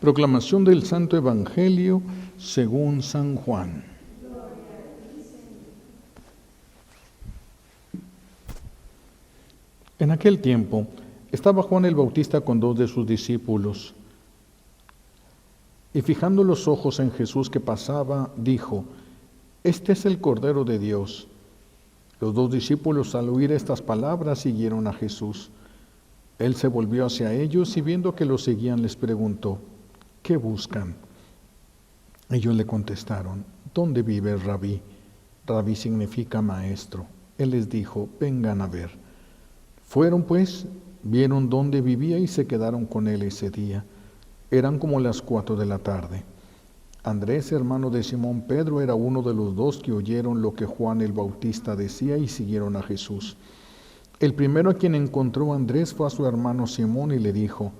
Proclamación del Santo Evangelio según San Juan. En aquel tiempo estaba Juan el Bautista con 2 de sus discípulos, y fijando los ojos en Jesús que pasaba, dijo: Este es el Cordero de Dios. Los 2 discípulos, al oír estas palabras, siguieron a Jesús. Él se volvió hacia ellos y viendo que los seguían, les preguntó: ¿Qué buscan? Ellos le contestaron: ¿Dónde vive el Rabí? Rabí significa maestro. Él les dijo: vengan a ver. Fueron pues, vieron dónde vivía y se quedaron con él ese día. Eran como las 4 de la tarde. Andrés, hermano de Simón Pedro, era uno de los 2 que oyeron lo que Juan el Bautista decía y siguieron a Jesús. El primero a quien encontró Andrés fue a su hermano Simón y le dijo: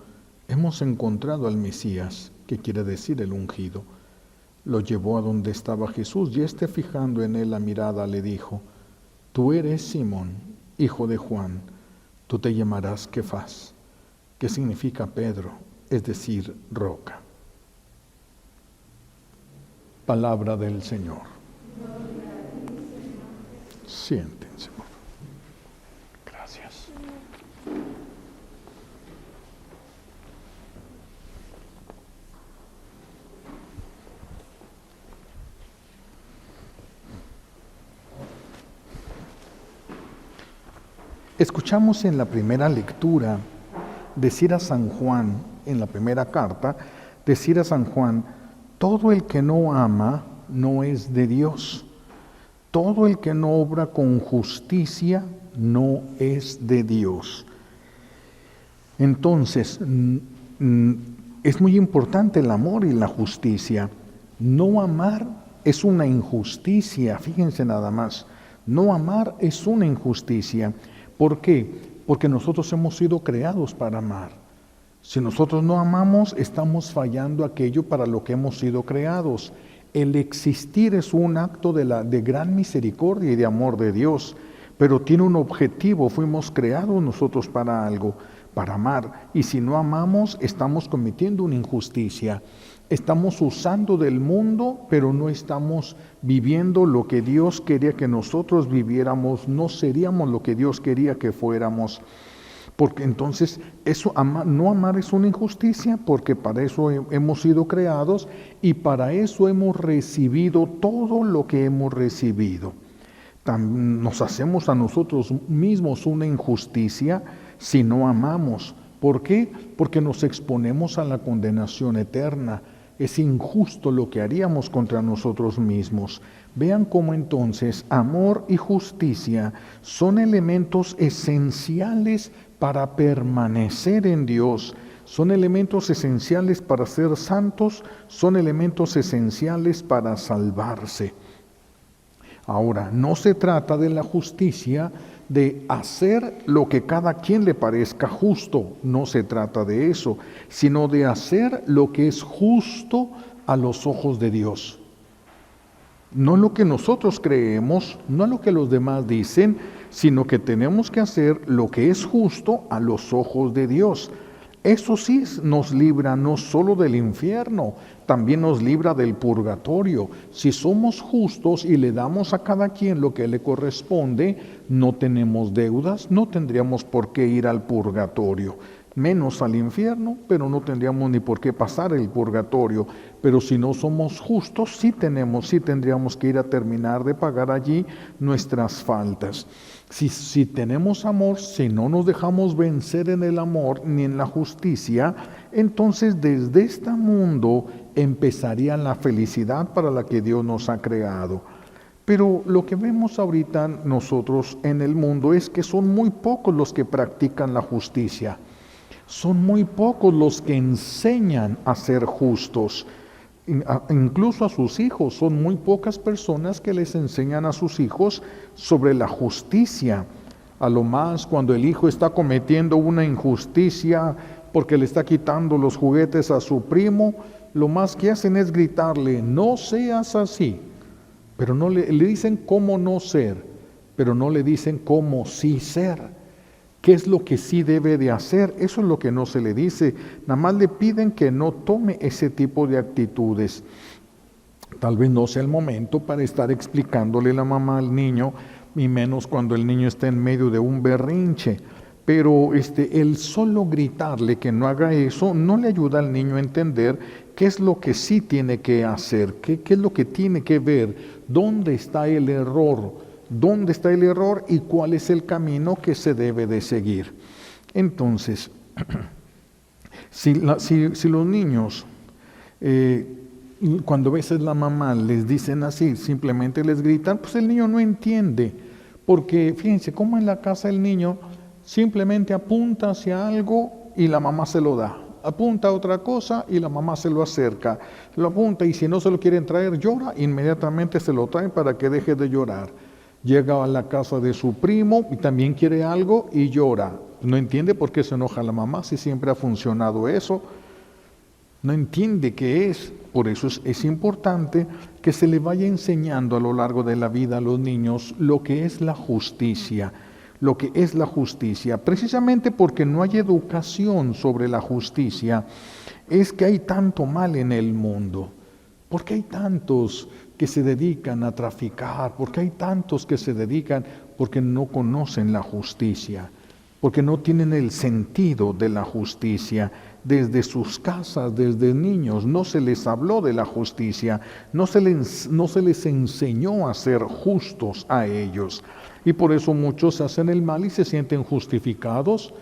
hemos encontrado al Mesías, que quiere decir el ungido. Lo llevó a donde estaba Jesús y éste, fijando en él la mirada, le dijo: tú eres Simón, hijo de Juan, tú te llamarás Kefas, que significa Pedro, es decir, roca. Palabra del Señor. Siéntense, por favor. Gracias. Escuchamos en la primera lectura decir a San Juan, en la primera carta, decir a San Juan: todo el que no ama no es de Dios. Todo el que no obra con justicia no es de Dios. Entonces, es muy importante el amor y la justicia. No amar es una injusticia, fíjense nada más. No amar es una injusticia. ¿Por qué? Porque nosotros hemos sido creados para amar. Si nosotros no amamos, estamos fallando aquello para lo que hemos sido creados. El existir es un acto de gran misericordia y de amor de Dios, pero tiene un objetivo. Fuimos creados nosotros para algo, para amar. Y si no amamos, estamos cometiendo una injusticia. Estamos usando del mundo, pero no estamos viviendo lo que Dios quería que nosotros viviéramos. No seríamos lo que Dios quería que fuéramos. Porque entonces no amar es una injusticia, porque para eso hemos sido creados y para eso hemos recibido todo lo que hemos recibido. Nos hacemos a nosotros mismos una injusticia si no amamos. ¿Por qué? Porque nos exponemos a la condenación eterna. Es injusto lo que haríamos contra nosotros mismos. Vean cómo entonces amor y justicia son elementos esenciales para permanecer en Dios. Son elementos esenciales para ser santos, son elementos esenciales para salvarse. Ahora, no se trata de la justicia de hacer lo que cada quien le parezca justo, no se trata de eso, sino de hacer lo que es justo a los ojos de Dios. No lo que nosotros creemos, no lo que los demás dicen, sino que tenemos que hacer lo que es justo a los ojos de Dios. Eso sí nos libra no solo del infierno, también nos libra del purgatorio. Si somos justos y le damos a cada quien lo que le corresponde, no tenemos deudas, no tendríamos por qué ir al purgatorio. Menos al infierno, pero no tendríamos ni por qué pasar el purgatorio. Pero si no somos justos, sí tendríamos que ir a terminar de pagar allí nuestras faltas. Si tenemos amor, si no nos dejamos vencer en el amor ni en la justicia, entonces desde este mundo empezaría la felicidad para la que Dios nos ha creado. Pero lo que vemos ahorita nosotros en el mundo es que son muy pocos los que practican la justicia. Son muy pocos los que enseñan a ser justos. Incluso a sus hijos, son muy pocas personas que les enseñan a sus hijos sobre la justicia. A lo más cuando el hijo está cometiendo una injusticia porque le está quitando los juguetes a su primo, lo más que hacen es gritarle: no seas así. Pero no le dicen cómo no ser, pero no le dicen cómo sí ser. ¿Qué es lo que sí debe de hacer? Eso es lo que no se le dice. Nada más le piden que no tome ese tipo de actitudes. Tal vez no sea el momento para estar explicándole la mamá al niño, y menos cuando el niño está en medio de un berrinche. Pero el solo gritarle que no haga eso no le ayuda al niño a entender qué es lo que sí tiene que hacer, qué es lo que tiene que ver, dónde está el error y cuál es el camino que se debe de seguir. Entonces, si los niños, cuando a veces la mamá les dicen así, simplemente les gritan, pues el niño no entiende, porque fíjense cómo en la casa el niño simplemente apunta hacia algo y la mamá se lo da. Apunta a otra cosa y la mamá se lo acerca. Lo apunta y si no se lo quieren traer, llora, inmediatamente se lo traen para que deje de llorar. Llega a la casa de su primo y también quiere algo y llora. No entiende por qué se enoja la mamá si siempre ha funcionado eso. No entiende qué es. Por eso es importante que se le vaya enseñando a lo largo de la vida a los niños lo que es la justicia. Lo que es la justicia. Precisamente porque no hay educación sobre la justicia, es que hay tanto mal en el mundo. ¿Por qué hay tantos que se dedican a traficar? ¿Por qué hay tantos que se dedican? Porque no conocen la justicia, porque no tienen el sentido de la justicia. Desde sus casas, desde niños, no se les habló de la justicia, no se les enseñó a ser justos a ellos. Y por eso muchos hacen el mal y se sienten justificados.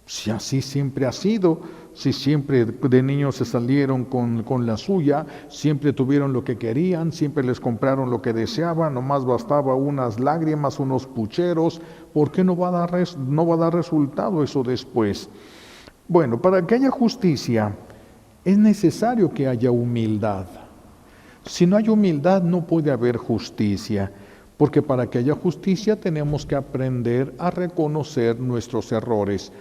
Si así siempre ha sido, si siempre de niños se salieron con la suya, siempre tuvieron lo que querían, siempre les compraron lo que deseaban, nomás bastaba unas lágrimas, unos pucheros, ¿por qué no va a dar resultado eso después? Bueno, para que haya justicia es necesario que haya humildad. Si no hay humildad no puede haber justicia, porque para que haya justicia tenemos que aprender a reconocer nuestros errores.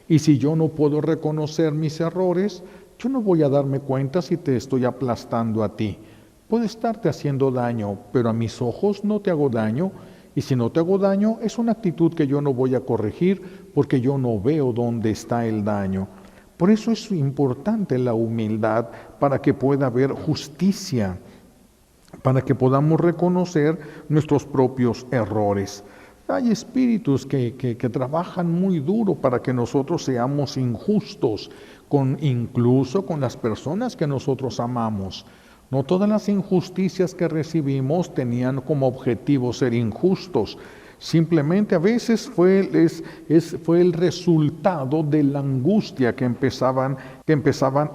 Y si yo no puedo reconocer mis errores, yo no voy a darme cuenta si te estoy aplastando a ti. Puedo estarte haciendo daño, pero a mis ojos no te hago daño. Y si no te hago daño, es una actitud que yo no voy a corregir porque yo no veo dónde está el daño. Por eso es importante la humildad para que pueda haber justicia, para que podamos reconocer nuestros propios errores. Hay espíritus que trabajan muy duro para que nosotros seamos injustos, incluso con las personas que nosotros amamos. No todas las injusticias que recibimos tenían como objetivo ser injustos. Simplemente a veces fue el resultado de la angustia que empezaban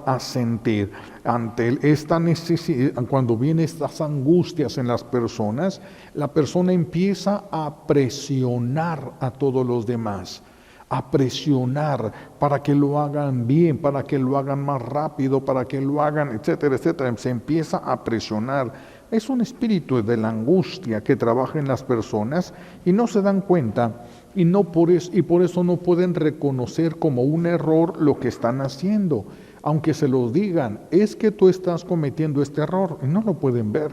a sentir ante esta necesidad. Cuando vienen estas angustias en las personas, la persona empieza a presionar a todos los demás, a presionar para que lo hagan bien, para que lo hagan más rápido, para que lo hagan, etcétera, etcétera. Se empieza a presionar. Es un espíritu de la angustia que trabaja en las personas y no se dan cuenta y por eso no pueden reconocer como un error lo que están haciendo. Aunque se los digan, es que tú estás cometiendo este error, y no lo pueden ver.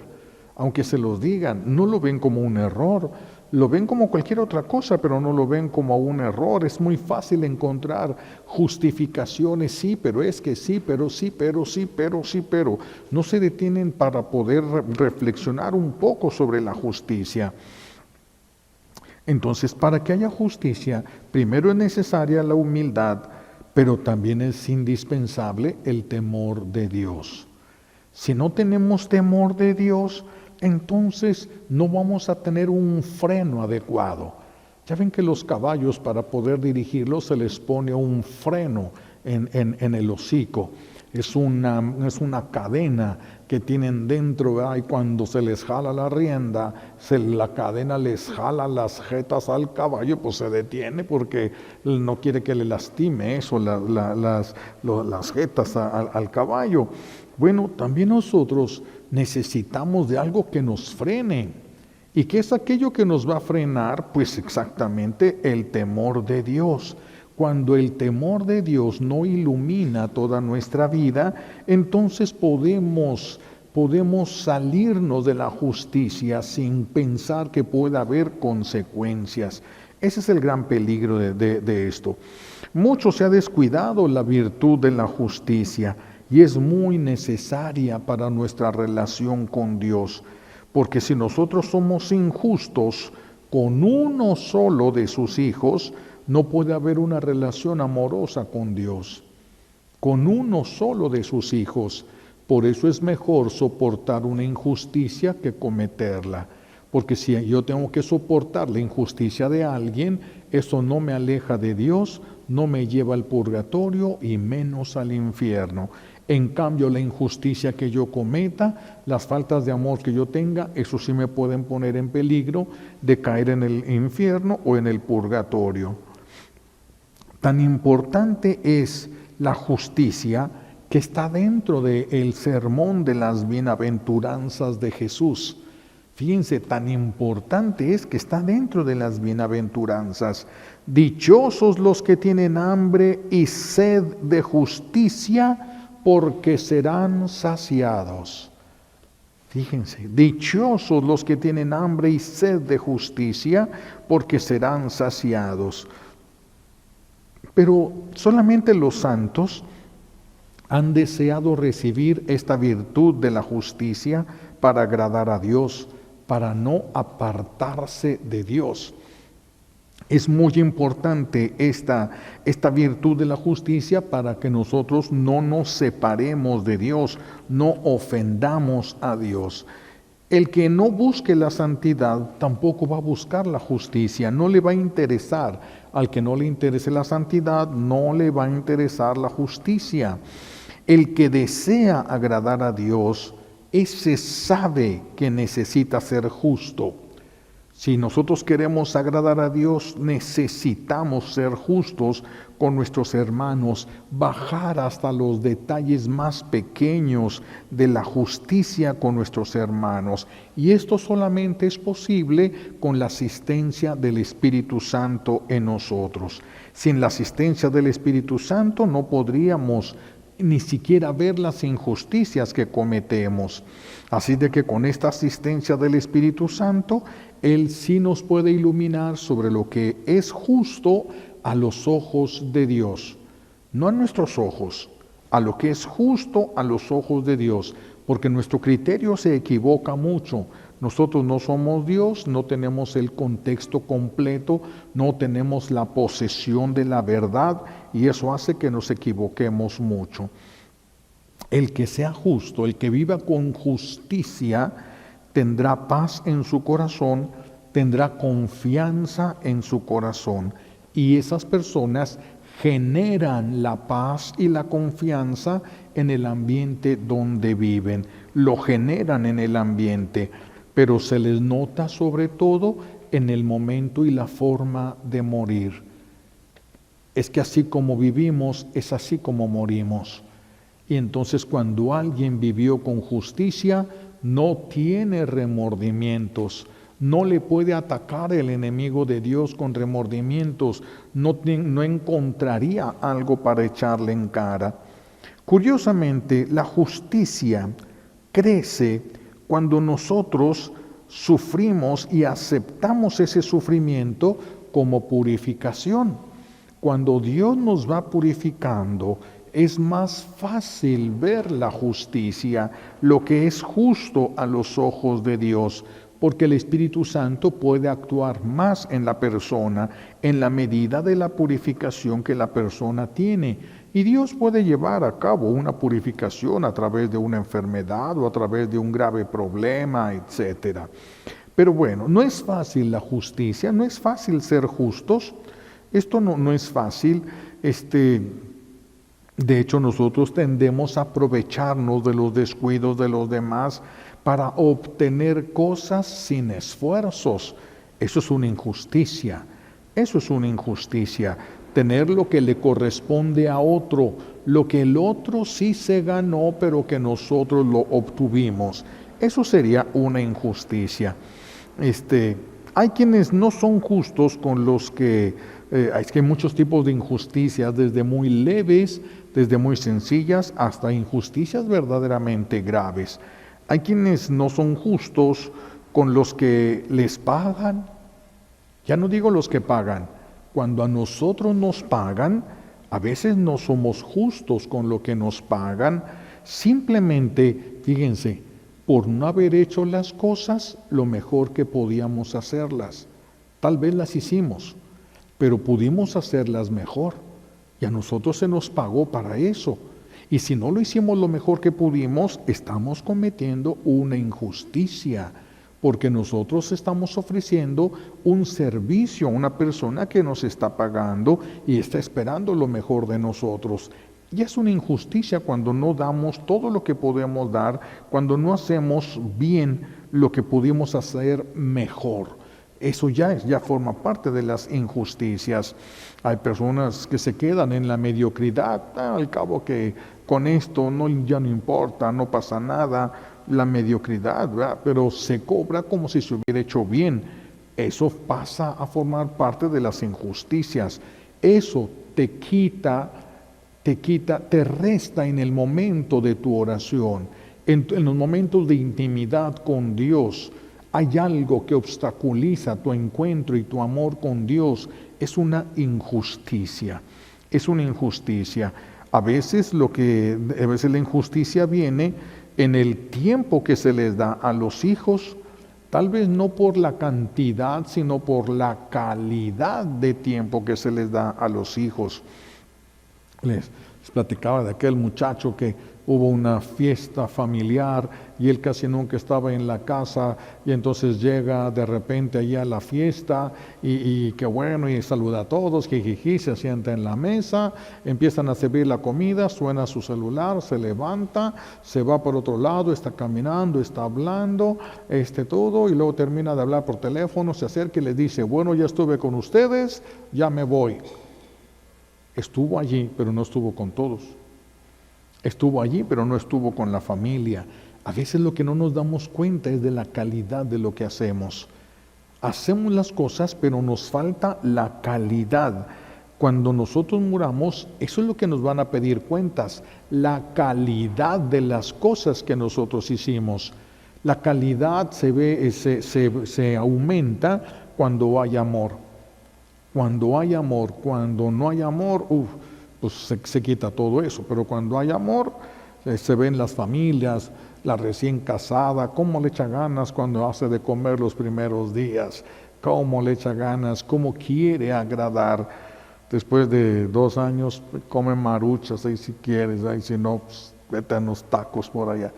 Aunque se los digan, no lo ven como un error, lo ven como cualquier otra cosa, pero no lo ven como un error. Es muy fácil encontrar justificaciones, sí, pero es que sí, pero sí, pero sí, pero sí, pero. No se detienen para poder reflexionar un poco sobre la justicia. Entonces, para que haya justicia, primero es necesaria la humildad, pero también es indispensable el temor de Dios. Si no tenemos temor de Dios, entonces no vamos a tener un freno adecuado. Ya ven que los caballos, para poder dirigirlos, se les pone un freno en el hocico. Es una cadena que tienen dentro, ¿verdad? Y cuando se les jala la rienda, la cadena les jala las jetas al caballo, pues se detiene porque no quiere que le lastime eso, las jetas al caballo. Bueno, también nosotros necesitamos de algo que nos frene. ¿Y qué es aquello que nos va a frenar? Pues exactamente el temor de Dios. Cuando el temor de Dios no ilumina toda nuestra vida, entonces podemos salirnos de la justicia sin pensar que pueda haber consecuencias. Ese es el gran peligro de esto. Mucho se ha descuidado la virtud de la justicia y es muy necesaria para nuestra relación con Dios, porque si nosotros somos injustos con uno solo de sus hijos, no puede haber una relación amorosa con Dios, con uno solo de sus hijos. Por eso es mejor soportar una injusticia que cometerla. Porque si yo tengo que soportar la injusticia de alguien, eso no me aleja de Dios, no me lleva al purgatorio y menos al infierno. En cambio, la injusticia que yo cometa, las faltas de amor que yo tenga, eso sí me pueden poner en peligro de caer en el infierno o en el purgatorio. Tan importante es la justicia que está dentro del sermón de las bienaventuranzas de Jesús. Fíjense, tan importante es que está dentro de las bienaventuranzas. Dichosos los que tienen hambre y sed de justicia, porque serán saciados. Fíjense, dichosos los que tienen hambre y sed de justicia, porque serán saciados. Pero solamente los santos han deseado recibir esta virtud de la justicia para agradar a Dios, para no apartarse de Dios. Es muy importante esta virtud de la justicia para que nosotros no nos separemos de Dios, no ofendamos a Dios. El que no busque la santidad tampoco va a buscar la justicia, no le va a interesar. Al que no le interese la santidad, no le va a interesar la justicia. El que desea agradar a Dios, ese sabe que necesita ser justo. Si nosotros queremos agradar a Dios, necesitamos ser justos con nuestros hermanos, bajar hasta los detalles más pequeños de la justicia con nuestros hermanos. Y esto solamente es posible con la asistencia del Espíritu Santo en nosotros. Sin la asistencia del Espíritu Santo no podríamos ni siquiera ver las injusticias que cometemos. Así de que con esta asistencia del Espíritu Santo, Él sí nos puede iluminar sobre lo que es justo a los ojos de Dios. No a nuestros ojos, a lo que es justo a los ojos de Dios, porque nuestro criterio se equivoca mucho. Nosotros no somos Dios, no tenemos el contexto completo, no tenemos la posesión de la verdad y eso hace que nos equivoquemos mucho. El que sea justo, el que viva con justicia, tendrá paz en su corazón, tendrá confianza en su corazón y esas personas generan la paz y la confianza en el ambiente donde viven, lo generan en el ambiente, pero se les nota sobre todo en el momento y la forma de morir. Es que así como vivimos, es así como morimos. Y entonces cuando alguien vivió con justicia, no tiene remordimientos, no le puede atacar el enemigo de Dios con remordimientos, no encontraría algo para echarle en cara. Curiosamente, la justicia crece cuando nosotros sufrimos y aceptamos ese sufrimiento como purificación. Cuando Dios nos va purificando, es más fácil ver la justicia, lo que es justo a los ojos de Dios, porque el Espíritu Santo puede actuar más en la persona en la medida de la purificación que la persona tiene. Y Dios puede llevar a cabo una purificación a través de una enfermedad o a través de un grave problema, etc. Pero bueno, no es fácil la justicia, no es fácil ser justos. Esto no es fácil. De hecho, nosotros tendemos a aprovecharnos de los descuidos de los demás para obtener cosas sin esfuerzos. Eso es una injusticia. Eso es una injusticia. Tener lo que le corresponde a otro, lo que el otro sí se ganó, pero que nosotros lo obtuvimos. Eso sería una injusticia. Hay quienes no son justos con los que... es que hay muchos tipos de injusticias, desde muy leves, desde muy sencillas, hasta injusticias verdaderamente graves. Hay quienes no son justos con los que les pagan, Ya no digo los que pagan. Cuando a nosotros nos pagan, a veces no somos justos con lo que nos pagan, simplemente, fíjense, por no haber hecho las cosas lo mejor que podíamos hacerlas. Tal vez las hicimos, pero pudimos hacerlas mejor. Y a nosotros se nos pagó para eso. Y si no lo hicimos lo mejor que pudimos, estamos cometiendo una injusticia, porque nosotros estamos ofreciendo un servicio a una persona que nos está pagando y está esperando lo mejor de nosotros. Y es una injusticia cuando no damos todo lo que podemos dar, cuando no hacemos bien lo que pudimos hacer mejor. Eso ya forma parte de las injusticias. Hay personas que se quedan en la mediocridad, al cabo que con esto ya no importa, no pasa nada, la mediocridad, ¿verdad? Pero se cobra como si se hubiera hecho bien. Eso pasa a formar parte de las injusticias. Eso te resta en el momento de tu oración, en los momentos de intimidad con Dios. Hay algo que obstaculiza tu encuentro y tu amor con Dios. Es una injusticia. Es una injusticia. A veces la injusticia viene en el tiempo que se les da a los hijos, tal vez no por la cantidad, sino por la calidad de tiempo que se les da a los hijos. Les platicaba de aquel muchacho que hubo una fiesta familiar y él casi nunca estaba en la casa, y entonces llega de repente allí a la fiesta y qué bueno, y saluda a todos, jijiji, se sienta en la mesa, empiezan a servir la comida, suena su celular, se levanta, se va por otro lado, está caminando, está hablando, todo, y luego termina de hablar por teléfono, se acerca y les dice, bueno, ya estuve con ustedes, ya me voy. Estuvo allí, pero no estuvo con todos. Estuvo allí, pero no estuvo con la familia. A veces lo que no nos damos cuenta es de la calidad de lo que hacemos. Hacemos las cosas, pero nos falta la calidad. Cuando nosotros muramos, eso es lo que nos van a pedir cuentas, la calidad de las cosas que nosotros hicimos. La calidad se aumenta cuando hay amor. Cuando hay amor, cuando no hay amor, pues se quita todo eso. Pero cuando hay amor, se ven las familias, la recién casada, cómo le echa ganas cuando hace de comer los primeros días, cómo le echa ganas, cómo quiere agradar. Después de 2 años, come maruchas, ahí si quieres, ahí si no, pues, vete a unos tacos por allá.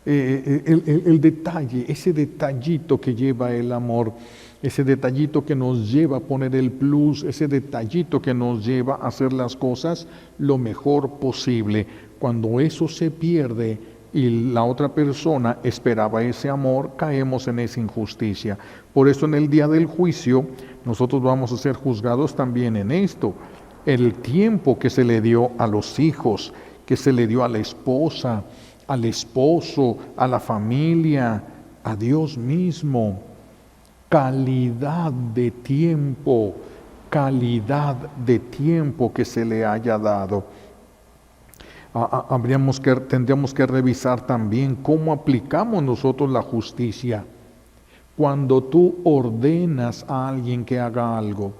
El detalle, ese detallito que lleva el amor, ese detallito que nos lleva a poner el plus, ese detallito que nos lleva a hacer las cosas lo mejor posible. Cuando eso se pierde y la otra persona esperaba ese amor, caemos en esa injusticia. Por eso en el día del juicio nosotros vamos a ser juzgados también en esto. El tiempo que se le dio a los hijos, que se le dio a la esposa, al esposo, a la familia, a Dios mismo. Calidad de tiempo que se le haya dado. Tendríamos que revisar también cómo aplicamos nosotros la justicia. Cuando tú ordenas a alguien que haga algo,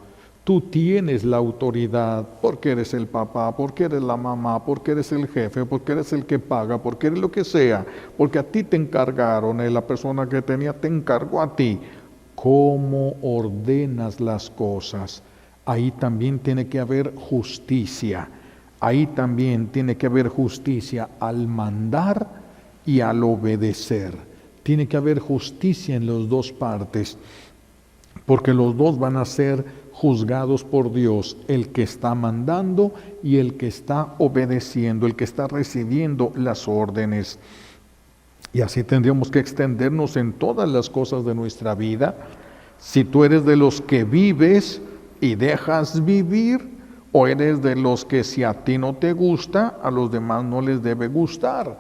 tú tienes la autoridad porque eres el papá, porque eres la mamá, porque eres el jefe, porque eres el que paga, porque eres lo que sea, porque a ti te encargaron, la persona que tenía te encargó a ti. ¿Cómo ordenas las cosas? Ahí también tiene que haber justicia. Ahí también tiene que haber justicia al mandar y al obedecer. Tiene que haber justicia en las dos partes, porque los dos van a ser juzgados por Dios, el que está mandando y el que está obedeciendo, el que está recibiendo las órdenes. Y así tendríamos que extendernos en todas las cosas de nuestra vida. Si tú eres de los que vives y dejas vivir, o eres de los que si a ti no te gusta, a los demás no les debe gustar.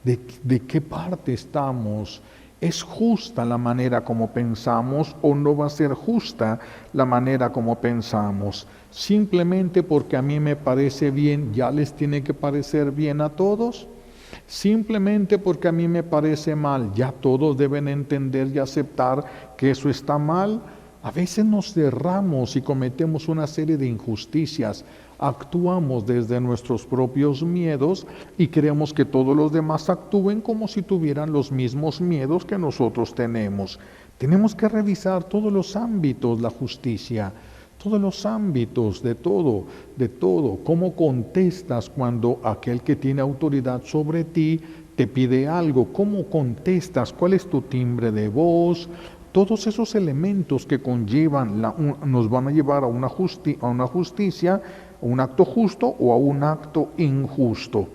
¿De qué parte estamos? ¿Es justa la manera como pensamos o no va a ser justa la manera como pensamos? Simplemente porque a mí me parece bien, ¿ya les tiene que parecer bien a todos? Simplemente porque a mí me parece mal, ¿ya todos deben entender y aceptar que eso está mal? A veces nos cerramos y cometemos una serie de injusticias, actuamos desde nuestros propios miedos y creemos que todos los demás actúen como si tuvieran los mismos miedos que nosotros tenemos. Tenemos que revisar todos los ámbitos, la justicia, todos los ámbitos de todo, de todo. ¿Cómo contestas cuando aquel que tiene autoridad sobre ti te pide algo? ¿Cómo contestas? ¿Cuál es tu timbre de voz? Todos esos elementos que conllevan, nos van a llevar a una justicia, a un acto justo o a un acto injusto.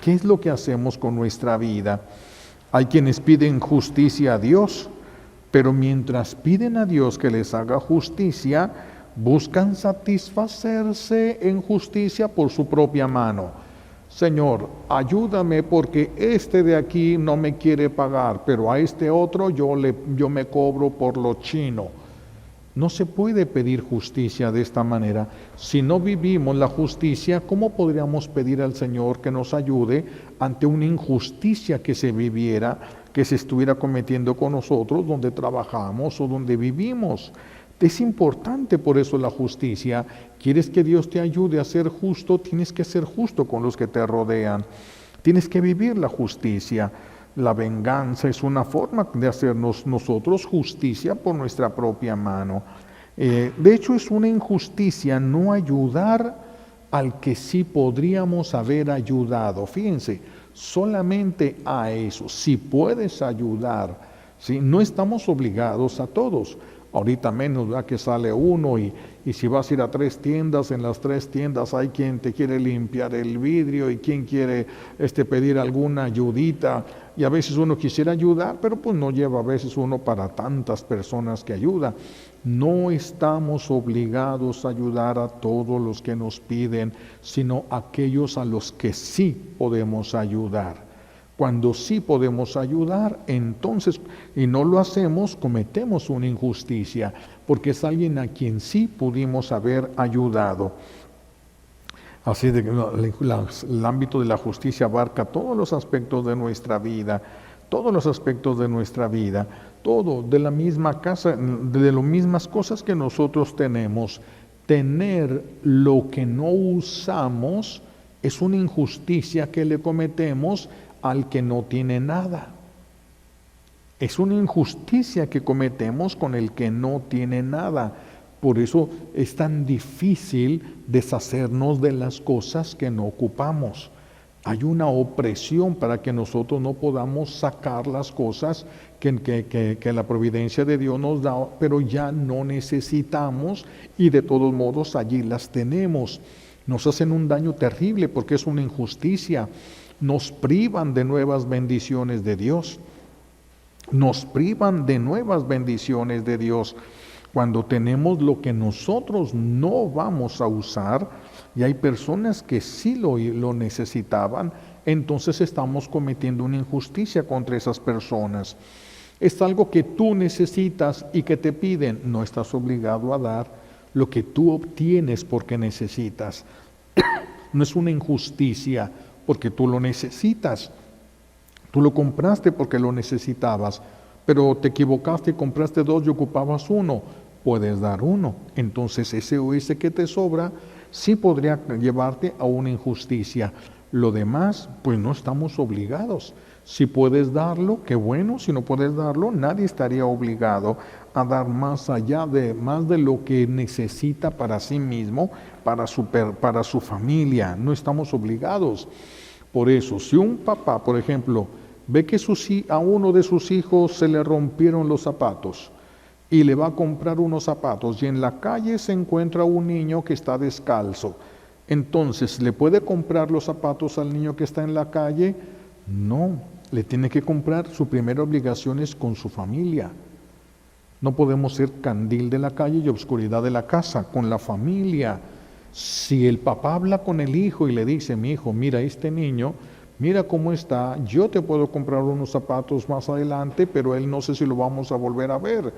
¿Qué es lo que hacemos con nuestra vida? Hay quienes piden justicia a Dios, pero mientras piden a Dios que les haga justicia, buscan satisfacerse en justicia por su propia mano. Señor, ayúdame porque este de aquí no me quiere pagar, pero a este otro yo me cobro por lo chino. No se puede pedir justicia de esta manera. Si no vivimos la justicia, ¿cómo podríamos pedir al Señor que nos ayude ante una injusticia que se viviera, que se estuviera cometiendo con nosotros, donde trabajamos o donde vivimos? Es importante por eso la justicia. ¿Quieres que Dios te ayude a ser justo? Tienes que ser justo con los que te rodean. Tienes que vivir la justicia. La venganza es una forma de hacernos nosotros justicia por nuestra propia mano. De hecho, es una injusticia no ayudar al que sí podríamos haber ayudado. Fíjense, solamente a eso. Si puedes ayudar, ¿sí? No estamos obligados a todos. Ahorita menos, ¿verdad? Que sale uno y si vas a ir a 3 tiendas, en las 3 tiendas hay quien te quiere limpiar el vidrio y quien quiere pedir alguna ayudita, y a veces uno quisiera ayudar, pero pues no lleva a veces uno para tantas personas que ayuda. No estamos obligados a ayudar a todos los que nos piden, sino a aquellos a los que sí podemos ayudar. Cuando sí podemos ayudar, entonces, y no lo hacemos, cometemos una injusticia, porque es alguien a quien sí pudimos haber ayudado. Así de que el ámbito de la justicia abarca todos los aspectos de nuestra vida, todos los aspectos de nuestra vida, todo de la misma casa, de las mismas cosas que nosotros tenemos. Tener lo que no usamos es una injusticia que le cometemos al que no tiene nada. Es una injusticia que cometemos con el que no tiene nada. Por eso es tan difícil deshacernos de las cosas que no ocupamos. Hay una opresión para que nosotros no podamos sacar las cosas que la providencia de Dios nos da, pero ya no necesitamos y de todos modos allí las tenemos. Nos hacen un daño terrible porque es una injusticia. Nos privan de nuevas bendiciones de Dios. Nos privan de nuevas bendiciones de Dios. Cuando tenemos lo que nosotros no vamos a usar, y hay personas que sí lo necesitaban, entonces estamos cometiendo una injusticia contra esas personas. Es algo que tú necesitas y que te piden. No estás obligado a dar lo que tú obtienes porque necesitas. No es una injusticia porque tú lo necesitas. Tú lo compraste porque lo necesitabas, pero te equivocaste y compraste 2 y ocupabas 1. Puedes dar 1. Entonces ese o ese que te sobra sí podría llevarte a una injusticia. Lo demás, pues no estamos obligados. Si puedes darlo, qué bueno. Si no puedes darlo, nadie estaría obligado a dar más de lo que necesita para sí mismo, para su familia. No estamos obligados. Por eso, si un papá, por ejemplo, ve que a uno de sus hijos se le rompieron los zapatos y le va a comprar unos zapatos y en la calle se encuentra un niño que está descalzo, entonces, ¿le puede comprar los zapatos al niño que está en la calle? No, le tiene que comprar. Su primera obligación es con su familia. No podemos ser candil de la calle y obscuridad de la casa, con la familia. Si el papá habla con el hijo y le dice, mi hijo, mira este niño, mira cómo está, yo te puedo comprar unos zapatos más adelante, pero él no sé si lo vamos a volver a ver.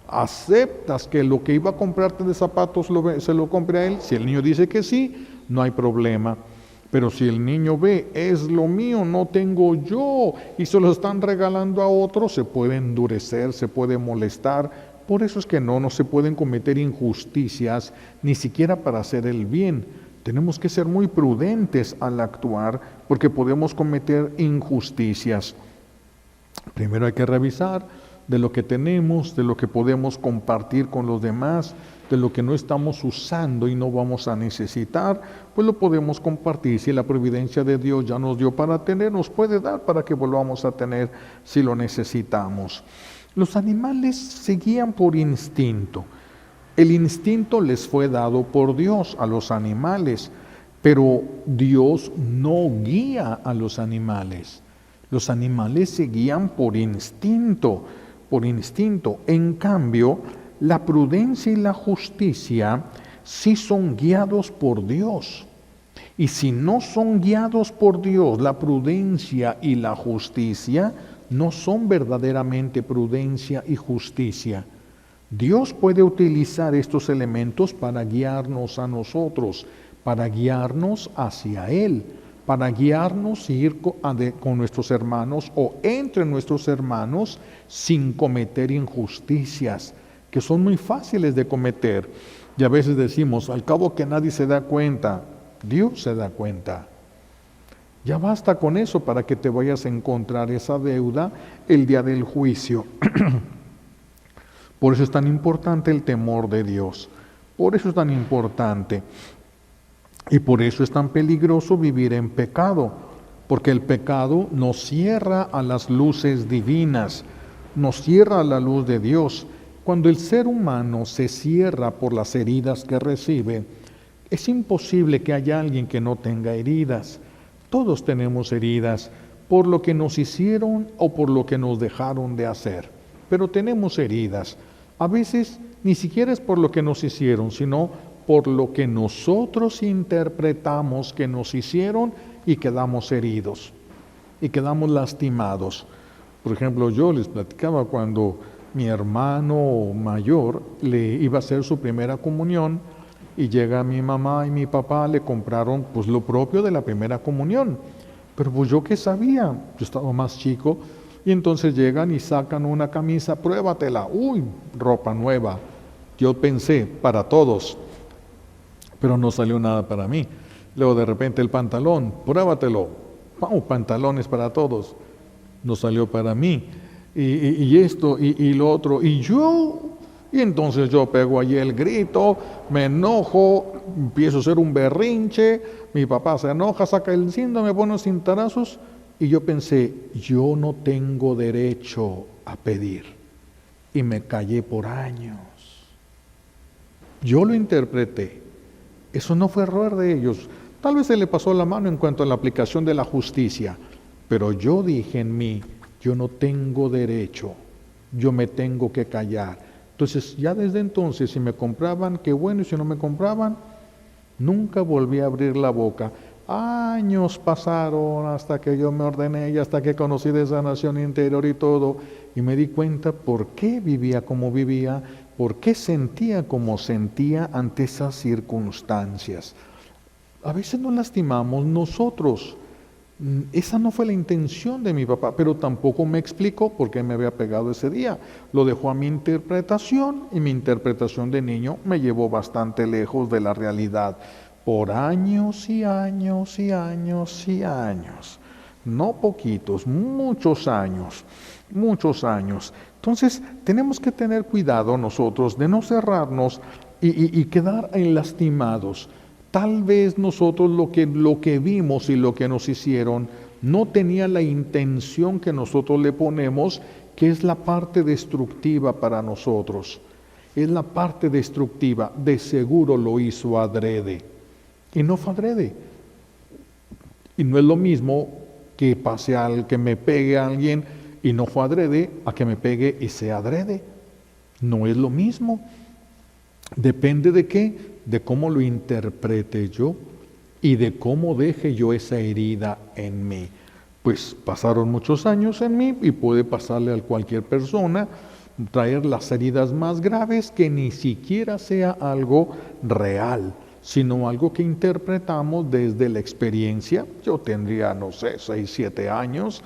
Aceptas que lo que iba a comprarte de zapatos se lo compre a él. Si el niño dice que sí, no hay problema. Pero si el niño ve, es lo mío, no tengo yo, y se lo están regalando a otro, se puede endurecer, se puede molestar. Por eso es que no se pueden cometer injusticias, ni siquiera para hacer el bien. Tenemos que ser muy prudentes al actuar, porque podemos cometer injusticias. Primero hay que revisar de lo que tenemos, de lo que podemos compartir con los demás, de lo que no estamos usando y no vamos a necesitar, pues lo podemos compartir. Si la providencia de Dios ya nos dio para tener, nos puede dar para que volvamos a tener si lo necesitamos. Los animales se guían por instinto. El instinto les fue dado por Dios a los animales, pero Dios no guía a los animales. Los animales se guían por instinto, por instinto. En cambio, la prudencia y la justicia sí son guiados por Dios. Y si no son guiados por Dios, la prudencia y la justicia no son verdaderamente prudencia y justicia. Dios puede utilizar estos elementos para guiarnos a nosotros, para guiarnos hacia Él, para guiarnos y ir con nuestros hermanos o entre nuestros hermanos sin cometer injusticias, que son muy fáciles de cometer. Y a veces decimos, al cabo que nadie se da cuenta, Dios se da cuenta. Ya basta con eso para que te vayas a encontrar esa deuda el día del juicio. Por eso es tan importante el temor de Dios. Por eso es tan importante. Y por eso es tan peligroso vivir en pecado. Porque el pecado nos cierra a las luces divinas, nos cierra a la luz de Dios. Cuando el ser humano se cierra por las heridas que recibe, es imposible que haya alguien que no tenga heridas. Todos tenemos heridas por lo que nos hicieron o por lo que nos dejaron de hacer. Pero tenemos heridas. A veces ni siquiera es por lo que nos hicieron, sino por lo que nosotros interpretamos que nos hicieron y quedamos heridos y quedamos lastimados. Por ejemplo, yo les platicaba cuando mi hermano mayor le iba a hacer su primera comunión y llega mi mamá y mi papá, le compraron pues lo propio de la primera comunión. Pero pues yo qué sabía, yo estaba más chico. Y entonces llegan y sacan una camisa, pruébatela, uy, ropa nueva. Yo pensé, para todos, pero no salió nada para mí. Luego de repente el pantalón, pruébatelo, pantalones para todos, no salió para mí. Y esto y lo otro, y entonces yo pego allí el grito, me enojo, empiezo a hacer un berrinche, mi papá se enoja, saca el cinto, me pone los cintarazos. Y yo pensé, yo no tengo derecho a pedir. Y me callé por años. Yo lo interpreté. Eso no fue error de ellos. Tal vez se le pasó la mano en cuanto a la aplicación de la justicia. Pero yo dije en mí, yo no tengo derecho. Yo me tengo que callar. Entonces, ya desde entonces, si me compraban, qué bueno. Y si no me compraban, nunca volví a abrir la boca. Años pasaron hasta que yo me ordené y hasta que conocí de sanación interior y todo, y me di cuenta por qué vivía como vivía, por qué sentía como sentía ante esas circunstancias. A veces nos lastimamos nosotros. Esa no fue la intención de mi papá, pero tampoco me explicó por qué me había pegado ese día. Lo dejó a mi interpretación y mi interpretación de niño me llevó bastante lejos de la realidad. Por años y años y años y años, no poquitos, muchos años. Entonces tenemos que tener cuidado nosotros de no cerrarnos y quedar lastimados. Tal vez nosotros lo que vimos y lo que nos hicieron no tenía la intención que nosotros le ponemos, que es la parte destructiva para nosotros. Es la parte destructiva, de seguro lo hizo adrede. Y no fue adrede. Y no es lo mismo que pase al que me pegue a alguien y no fue adrede, a que me pegue y sea adrede. No es lo mismo. Depende de qué, de cómo lo interprete yo y de cómo deje yo esa herida en mí. Pues pasaron muchos años en mí y puede pasarle a cualquier persona, traer las heridas más graves que ni siquiera sea algo real, sino algo que interpretamos desde la experiencia. Yo tendría, no sé, 6, 7 años,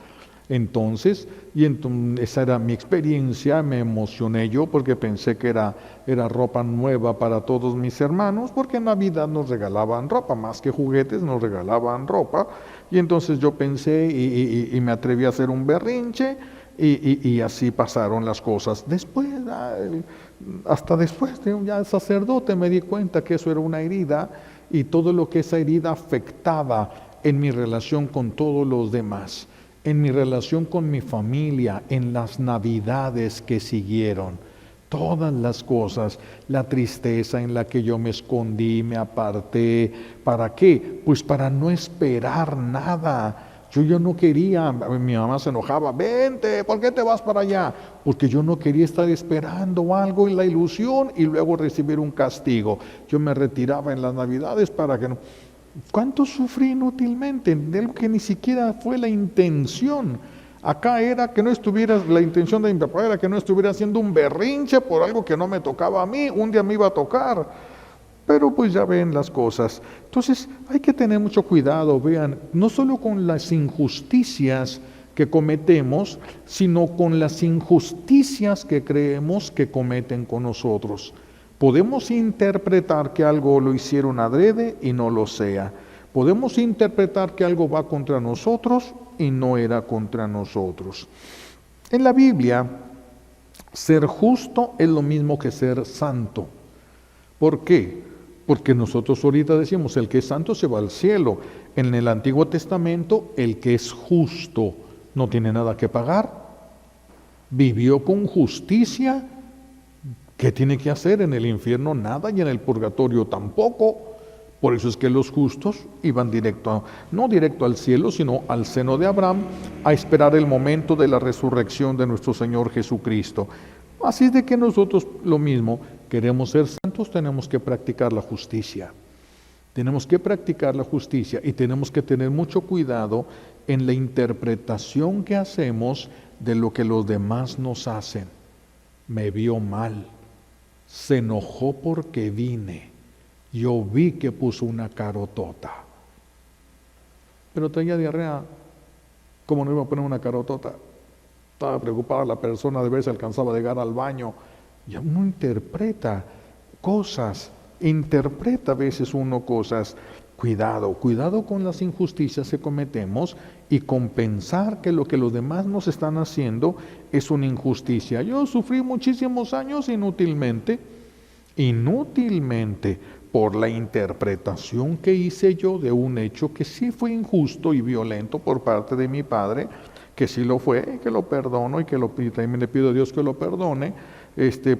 Entonces, esa era mi experiencia, me emocioné yo porque pensé que era ropa nueva para todos mis hermanos, porque en Navidad nos regalaban ropa, más que juguetes nos regalaban ropa, y entonces yo pensé y me atreví a hacer un berrinche, y así pasaron las cosas. Después, hasta después de ya sacerdote, me di cuenta que eso era una herida, y todo lo que esa herida afectaba en mi relación con todos los demás, en mi relación con mi familia, en las navidades que siguieron, todas las cosas, la tristeza en la que yo me escondí, me aparté. ¿Para qué? Pues para no esperar nada. Yo no quería, mi mamá se enojaba, vente, ¿por qué te vas para allá? Porque yo no quería estar esperando algo en la ilusión y luego recibir un castigo. Yo me retiraba en las navidades para que no... ¿Cuánto sufrí inútilmente de algo que ni siquiera fue la intención? Acá era que no estuviera, la intención de mi papá era que no estuviera haciendo un berrinche por algo que no me tocaba a mí, un día me iba a tocar. Pero pues ya ven las cosas. Entonces hay que tener mucho cuidado, vean, no solo con las injusticias que cometemos, sino con las injusticias que creemos que cometen con nosotros. Podemos interpretar que algo lo hicieron adrede y no lo sea. Podemos interpretar que algo va contra nosotros y no era contra nosotros. En la Biblia, ser justo es lo mismo que ser santo. ¿Por qué? Porque nosotros ahorita decimos, el que es santo se va al cielo. En el Antiguo Testamento, el que es justo no tiene nada que pagar. Vivió con justicia. ¿Qué tiene que hacer? En el infierno nada y en el purgatorio tampoco. Por eso es que los justos iban no directo al cielo, sino al seno de Abraham, a esperar el momento de la resurrección de nuestro Señor Jesucristo. Así es de que nosotros lo mismo, queremos ser santos, tenemos que practicar la justicia. Tenemos que practicar la justicia y tenemos que tener mucho cuidado en la interpretación que hacemos de lo que los demás nos hacen. Me vio mal. Se enojó porque vine. Yo vi que puso una carotota. Pero traía diarrea. ¿Cómo no iba a poner una carotota? Estaba preocupada la persona de ver si alcanzaba a llegar al baño. Y uno interpreta cosas. Interpreta a veces uno cosas. Cuidado con las injusticias que cometemos y con pensar que lo que los demás nos están haciendo es una injusticia. Yo sufrí muchísimos años inútilmente por la interpretación que hice yo de un hecho que sí fue injusto y violento por parte de mi padre, que sí lo fue, que lo perdono y también le pido a Dios que lo perdone,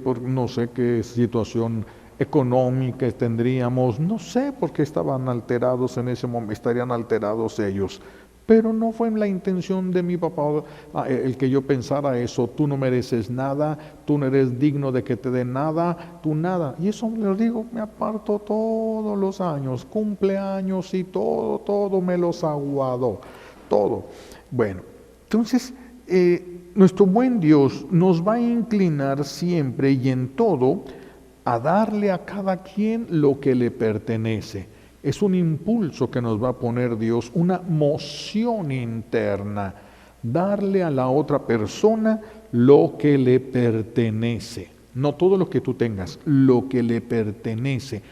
por no sé qué situación económica tendríamos, no sé por qué estaban alterados en ese momento, estarían alterados ellos, pero no fue la intención de mi papá el que yo pensara eso. Tú no mereces nada, tú no eres digno de que te den nada, tú nada. Y eso les digo, me aparto todos los años, cumpleaños y todo me los aguadó, todo. Bueno, entonces nuestro buen Dios nos va a inclinar siempre y en todo a darle a cada quien lo que le pertenece. Es un impulso que nos va a poner Dios, una moción interna, darle a la otra persona lo que le pertenece. No todo lo que tú tengas, lo que le pertenece,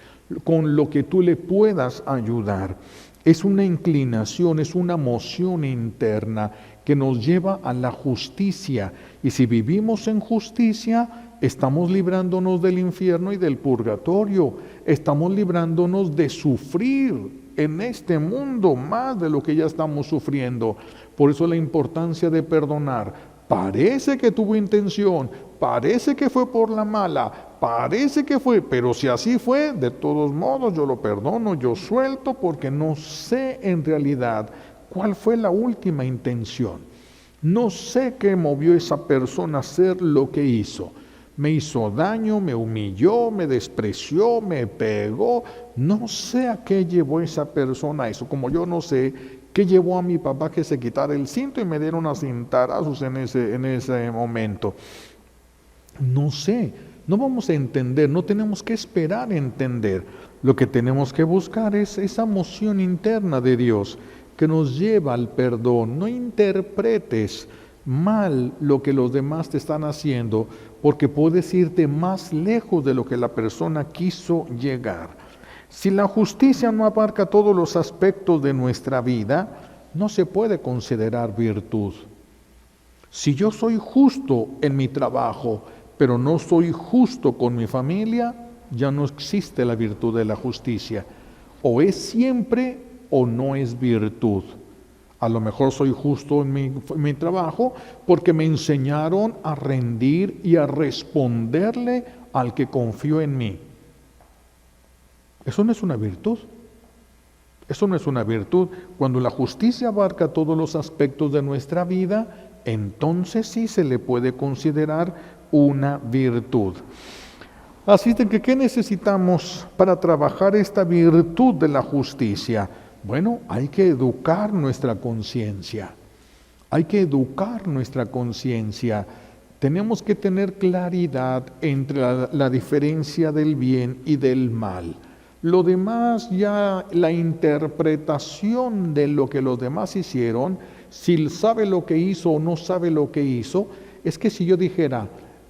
con lo que tú le puedas ayudar. Es una inclinación, es una moción interna que nos lleva a la justicia. Y si vivimos en justicia, estamos librándonos del infierno y del purgatorio. Estamos librándonos de sufrir en este mundo más de lo que ya estamos sufriendo. Por eso la importancia de perdonar. Parece que tuvo intención, parece que fue por la mala, parece que fue, pero si así fue, de todos modos yo lo perdono, yo suelto, porque no sé en realidad cuál fue la última intención. No sé qué movió esa persona a hacer lo que hizo. Me hizo daño, me humilló, me despreció, me pegó. No sé a qué llevó esa persona a eso, como yo no sé qué llevó a mi papá que se quitara el cinto y me diera unos cintarazos en ese momento. No sé, no vamos a entender, no tenemos que esperar a entender. Lo que tenemos que buscar es esa moción interna de Dios. que nos lleva al perdón. No interpretes mal lo que los demás te están haciendo, porque puedes irte más lejos de lo que la persona quiso llegar. Si la justicia no abarca todos los aspectos de nuestra vida, no se puede considerar virtud. Si yo soy justo en mi trabajo, pero no soy justo con mi familia, ya no existe la virtud de la justicia. O es siempre o no es virtud. A lo mejor soy justo en mi trabajo porque me enseñaron a rendir y a responderle al que confió en mí. Eso no es una virtud. Eso no es una virtud. Cuando la justicia abarca todos los aspectos de nuestra vida, entonces sí se le puede considerar una virtud. Así de que, ¿qué necesitamos para trabajar esta virtud de la justicia? Bueno, hay que educar nuestra conciencia. Hay que educar nuestra conciencia. Tenemos que tener claridad entre la diferencia del bien y del mal. Lo demás, ya la interpretación de lo que los demás hicieron, si sabe lo que hizo o no sabe lo que hizo, es que si yo dijera,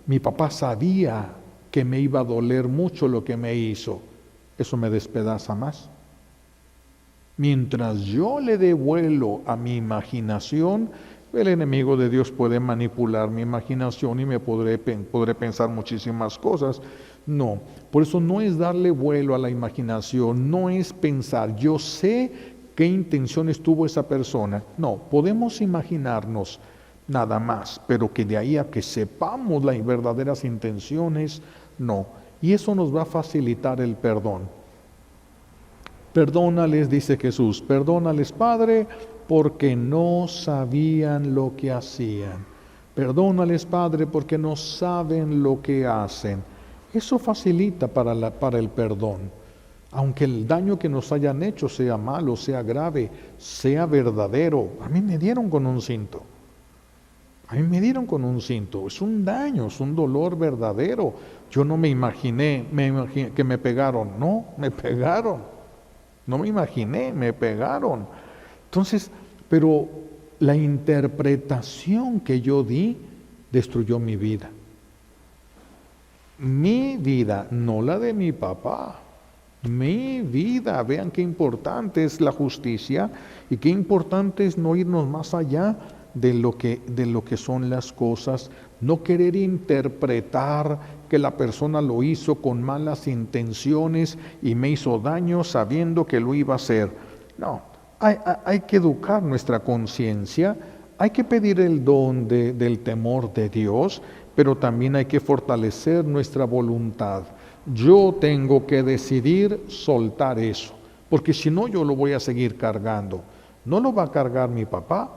mi papá sabía que me iba a doler mucho lo que me hizo, eso me despedaza más. Mientras yo le dé vuelo a mi imaginación, el enemigo de Dios puede manipular mi imaginación y me podré pensar muchísimas cosas. No, por eso no es darle vuelo a la imaginación, no es pensar, yo sé qué intenciones tuvo esa persona. No, podemos imaginarnos nada más, pero que de ahí a que sepamos las verdaderas intenciones, no. Y eso nos va a facilitar el perdón. Perdónales, dice Jesús, perdónales, Padre, porque no sabían lo que hacían. Perdónales, Padre, porque no saben lo que hacen. Eso facilita para el perdón. Aunque el daño que nos hayan hecho sea malo, sea grave, sea verdadero. A mí me dieron con un cinto. Es un daño, es un dolor verdadero. Yo no me imaginé que me pegaron. No, me pegaron. No me imaginé, me pegaron. Entonces, pero la interpretación que yo di destruyó mi vida. Mi vida, no la de mi papá. Mi vida. Vean qué importante es la justicia y qué importante es no irnos más allá de lo que son las cosas, no querer interpretar que la persona lo hizo con malas intenciones y me hizo daño sabiendo que lo iba a hacer. No, hay que educar nuestra conciencia, hay que pedir el don del temor de Dios, pero también hay que fortalecer nuestra voluntad. Yo tengo que decidir soltar eso, porque si no yo lo voy a seguir cargando. No lo va a cargar mi papá.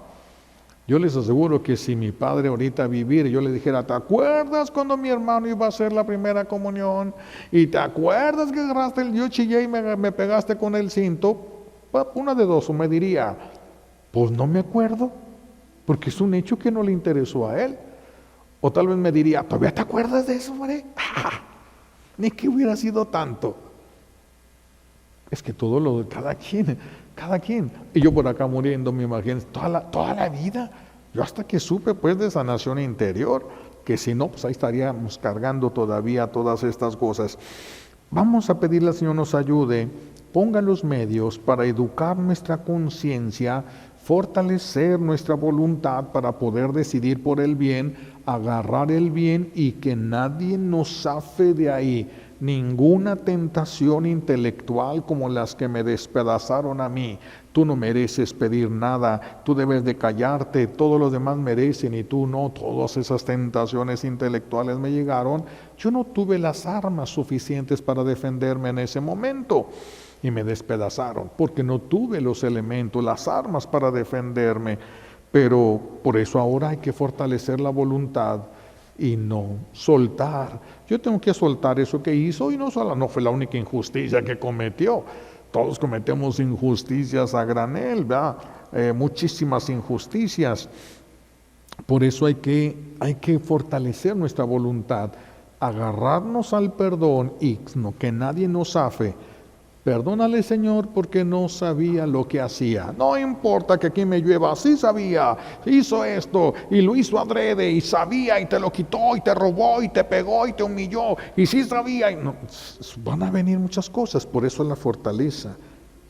Yo les aseguro que si mi padre ahorita viviera, yo le dijera, ¿te acuerdas cuando mi hermano iba a hacer la primera comunión? ¿Y te acuerdas que agarraste yo chillé y me pegaste con el cinto? Una de dos, o me diría, pues no me acuerdo, porque es un hecho que no le interesó a él. O tal vez me diría, ¿todavía te acuerdas de eso, hombre? Ni que hubiera sido tanto. Es que todo lo de cada quien. Y yo por acá muriendo, me imagino, toda la vida. Yo hasta que supe pues de sanación interior, que si no, pues ahí estaríamos cargando todavía todas estas cosas. Vamos a pedirle al Señor nos ayude, ponga los medios para educar nuestra conciencia, fortalecer nuestra voluntad para poder decidir por el bien, agarrar el bien y que nadie nos zafe de ahí. Ninguna tentación intelectual como las que me despedazaron a mí. Tú no mereces pedir nada, tú debes de callarte, todos los demás merecen y tú no. Todas esas tentaciones intelectuales me llegaron. Yo no tuve las armas suficientes para defenderme en ese momento y me despedazaron porque no tuve los elementos, las armas para defenderme. Pero por eso ahora hay que fortalecer la voluntad y no soltar. Yo tengo que soltar eso que hizo y no fue la única injusticia que cometió. Todos cometemos injusticias a granel, ¿verdad? Muchísimas injusticias. Por eso hay que fortalecer nuestra voluntad, agarrarnos al perdón y no, que nadie nos zafe. Perdónale, Señor, porque no sabía lo que hacía. No importa que aquí me llueva, sí sabía, hizo esto y lo hizo adrede y sabía y te lo quitó y te robó y te pegó y te humilló y sí sabía. Y no, van a venir muchas cosas, por eso la fortaleza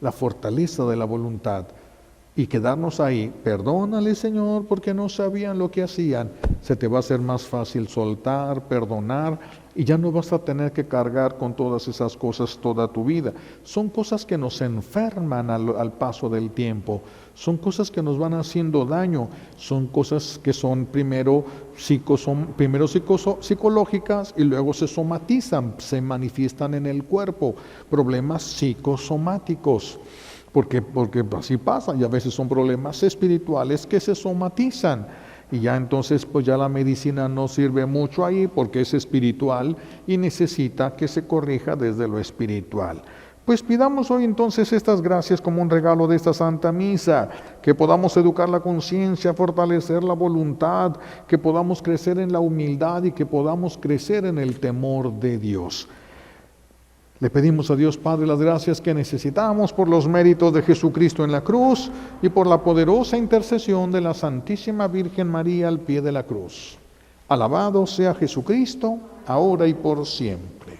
de la voluntad. Y quedarnos ahí, perdónale, Señor, porque no sabían lo que hacían. Se te va a hacer más fácil soltar, perdonar, y ya no vas a tener que cargar con todas esas cosas toda tu vida. Son cosas que nos enferman al paso del tiempo, son cosas que nos van haciendo daño, son cosas que son primero psicológicas y luego se somatizan, se manifiestan en el cuerpo, problemas psicosomáticos. Porque así pasa, y a veces son problemas espirituales que se somatizan. Y ya entonces pues ya la medicina no sirve mucho ahí porque es espiritual y necesita que se corrija desde lo espiritual. Pues pidamos hoy entonces estas gracias como un regalo de esta Santa Misa, que podamos educar la conciencia, fortalecer la voluntad, que podamos crecer en la humildad y que podamos crecer en el temor de Dios. Le pedimos a Dios Padre las gracias que necesitamos por los méritos de Jesucristo en la cruz y por la poderosa intercesión de la Santísima Virgen María al pie de la cruz. Alabado sea Jesucristo, ahora y por siempre.